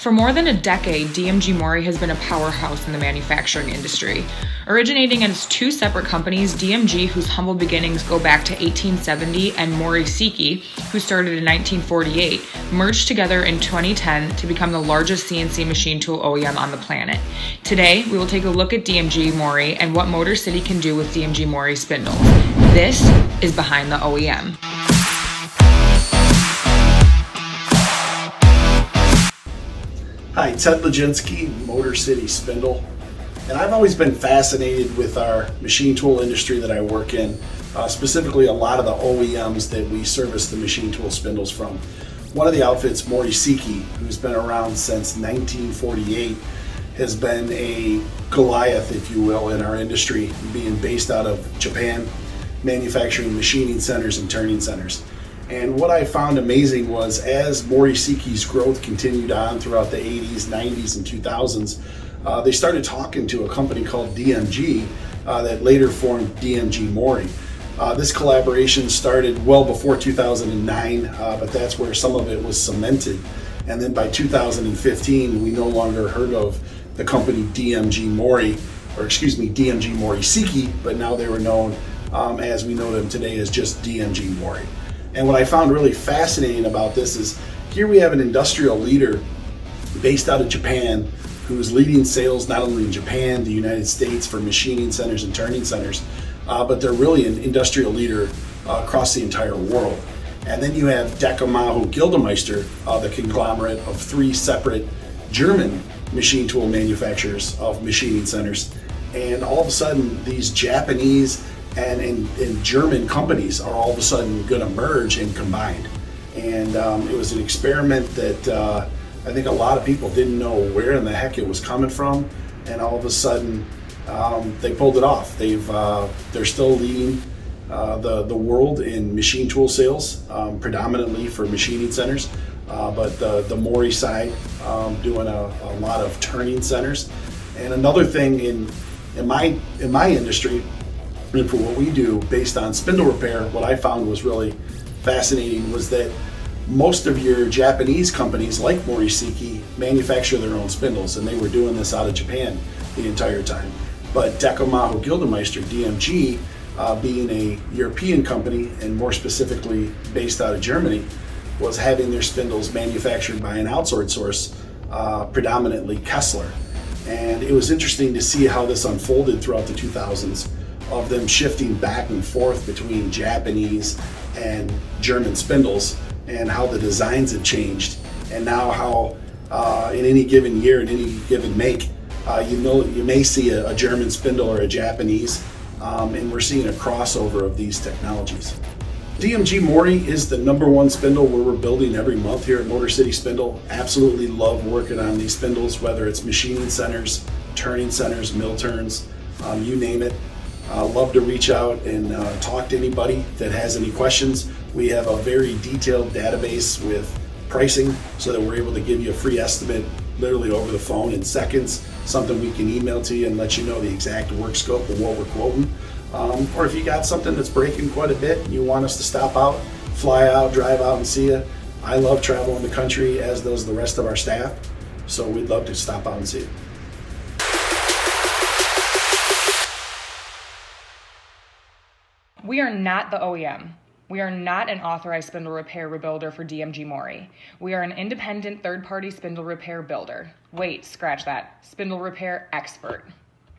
For more than a decade, Dmg Mori has been a powerhouse in the manufacturing industry. Originating as two separate companies, Dmg, whose humble beginnings go back to 1870, and Mori Seiki, who started in 1948, merged together in 2010 to become the largest CNC machine tool OEM on the planet. Today, we will take a look at Dmg Mori and what Motor City can do with Dmg Mori spindles. This is Behind the OEM. Hi, Ted Leginski, Motor City Spindle, and I've always been fascinated with our machine tool industry that I work in, specifically a lot of the OEMs that we service the machine tool spindles from. One of the outfits, Mori Seiki, who's been around since 1948, has been a Goliath, if you will, in our industry, being based out of Japan, manufacturing machining centers and turning centers. And what I found amazing was as Mori Seiki's growth continued on throughout the 80s, 90s, and 2000s, they started talking to a company called Dmg that later formed Dmg Mori. This collaboration started well before 2009, but that's where some of it was cemented. And then by 2015, we no longer heard of the company Dmg Mori, Dmg Mori Seiki, but now they were known as we know them today as just Dmg Mori. And what I found really fascinating about this is here we have an industrial leader based out of Japan who's leading sales not only in Japan, the United States for machining centers and turning centers, but they're really an industrial leader across the entire world. And then you have Dmg Gildemeister, the conglomerate of three separate German machine tool manufacturers of machining centers. And all of a sudden these Japanese and German companies are all of a sudden going to merge and combine. And it was an experiment that I think a lot of people didn't know where in the heck it was coming from, and all of a sudden they pulled it off. They're still leading the world in machine tool sales, predominantly for machining centers, but the Mori side doing a lot of turning centers. And another thing in my industry, and for what we do based on spindle repair, what I found was really fascinating was that most of your Japanese companies like Mori Seiki manufacture their own spindles, and they were doing this out of Japan the entire time. But Dmg Gildemeister, DMG, being a European company and more specifically based out of Germany, was having their spindles manufactured by an outsourced source, predominantly Kessler. And it was interesting to see how this unfolded throughout the 2000s, of them shifting back and forth between Japanese and German spindles, and how the designs have changed, and now how in any given year, in any given make, you may see a German spindle or a Japanese, and we're seeing a crossover of these technologies. Dmg Mori is the #1 spindle where we're building every month here at Motor City Spindle. Absolutely love working on these spindles, whether it's machining centers, turning centers, mill turns, you name it. Love to reach out and talk to anybody that has any questions. We have a very detailed database with pricing so that we're able to give you a free estimate literally over the phone in seconds, something we can email to you and let you know the exact work scope of what we're quoting. Or if you got something that's breaking quite a bit and you want us to stop out, fly out, drive out and see you. I love traveling the country, as does the rest of our staff, so we'd love to stop out and see you. We are not the OEM. We are not an authorized spindle repair rebuilder for Dmg Mori. We are an independent third-party spindle repair builder. Wait, scratch that. Spindle repair expert.